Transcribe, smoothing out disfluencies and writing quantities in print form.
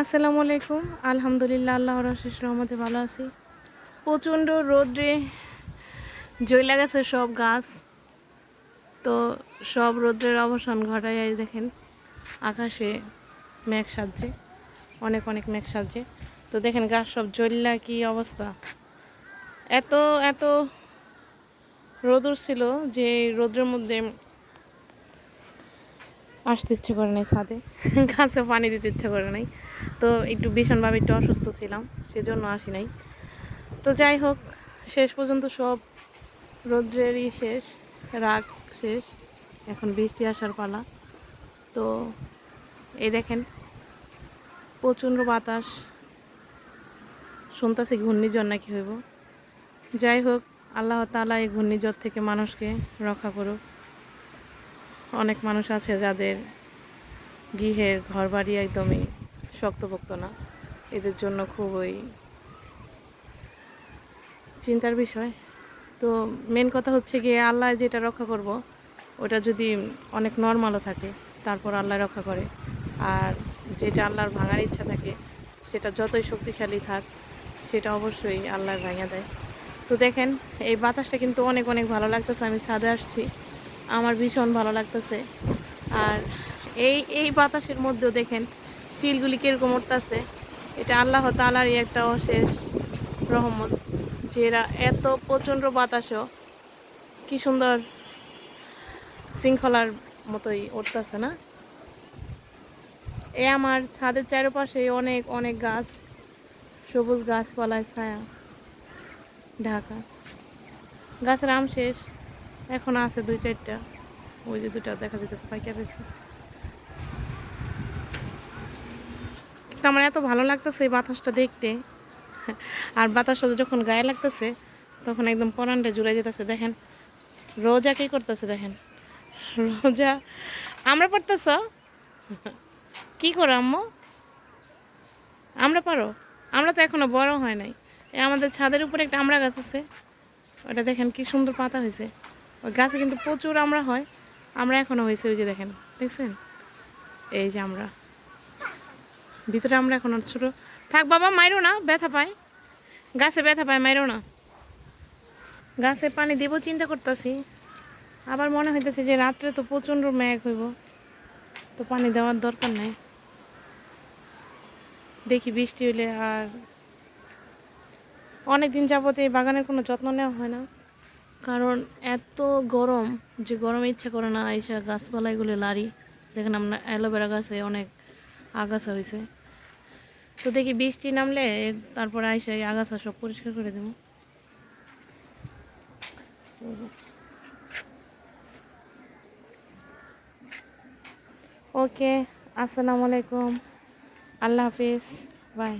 আসসালামু আলাইকুম। আলহামদুলিল্লাহ, আল্লাহর অশেষ রহমতে ভালো আছি। প্রচণ্ড রোদ্রে জ্বইলা গেছে সব গাছ। তো সব রোদ্রের অবসান ঘটায় দেখেন আকাশে মেঘ সাজছে, অনেক অনেক মেঘ সাজছে। তো দেখেন গাছ সব জ্বললা কি অবস্থা। এত এত রোদ ছিল যে রোদ্রের মধ্যে আসতে ইচ্ছে করে নাই ছাদে, গাছে পানি দিতে ইচ্ছে করে নাই। তো একটু ভীষণভাবে একটু অসুস্থ ছিলাম, সেজন্য আসি নাই। তো যাই হোক, শেষ পর্যন্ত সব রৌদ্রেরই শেষ, রাগ শেষ। এখন বৃষ্টি আসার পালা। তো এই দেখেন প্রচণ্ড বাতাস, শুনতেছি ঘূর্ণিঝড় নাকি হইব। যাই হোক, আল্লাহ তাআলা এই ঘূর্ণিঝড় থেকে মানুষকে রক্ষা করুক। অনেক মানুষ আছে যাদের গৃহের ঘরবাড়ি একদমই শক্তপোক্ত না, এদের জন্য খুবই চিন্তার বিষয়। তো মেন কথা হচ্ছে গিয়ে আল্লাহ যেটা রক্ষা করব ওটা যদি অনেক নর্মালও থাকে তারপর আল্লাহ রক্ষা করে, আর যেটা আল্লাহর ভাঙার ইচ্ছা থাকে সেটা যতই শক্তিশালী থাক সেটা অবশ্যই আল্লাহ ভাঙা দেয়। তো দেখেন এই বাতাসটা কিন্তু অনেক অনেক ভালো লাগতেছে। আমি ছাদে আসছি, আমার ভীষণ ভালো লাগতেছে। আর এই এই বাতাসের মধ্যেও দেখেন চিলগুলি কীরকম উঠতেছে। এটা আল্লাহ তাআলারই একটা অশেষ রহমত যে এরা এত প্রচণ্ড বাতাসও কি সুন্দর শৃঙ্খলার মতোই উঠতেছে না। আমার ছাদের চারপাশে অনেক অনেক গাছ, সবুজ গাছপালায় ছায়া ঢাকা। গাছের আম শেষ, এখন আছে দুই চারটা, ওই যে দুটা দেখা যেতেছে পাইকা পেয়েছে। তো আমার এত ভালো লাগতেছে এই বাতাসটা দেখতে, আর বাতাসটা যখন গায়ে লাগতেছে তখন একদম পরানটা জুড়ে যেতেছে। দেখেন রোজা কি করতেছে, দেখেন রোজা আমরা পড়তেছ কি করো আম্মু? আমরা পারো? আমরা তো এখনো বড় হয় নাই। আমাদের ছাদের উপরে একটা আমড়া গাছ আছে, ওটা দেখেন কি সুন্দর পাতা হয়েছে। ওই গাছে কিন্তু প্রচুর আমড়া হয়, আমরা এখনো হয়েছে। ওই যে দেখেন, দেখছেন এই যে আমরা ভিতরে আমরা এখনো ছোট। থাক বাবা, মাইরো না, ব্যথা পায় গাছে, ব্যথা পায়, মাইরো না। গাছে পানি দেব চিন্তা করতেছি, আবার মনে হইতেছে যে রাত্রে তো প্রচণ্ড মেঘ হইব, তো পানি দেওয়ার দরকার নাই। দেখি বৃষ্টি হইলে। আর অনেক দিন যাবত এই বাগানের কোনো যত্ন নেওয়া হয় না, কারণ এত গরম যে গরমে ইচ্ছা করে না এসে গাছপালা এগুলো লাড়ি। দেখেন আমরা অ্যালোভেরা গাছে অনেক আগাছা হয়েছে। তো দেখি বৃষ্টি নামলে তারপর আইসা এই আগাছা সব পরিষ্কার করে দেবো। ওকে, আসসালামু আলাইকুম, আল্লাহ হাফিজ, বাই।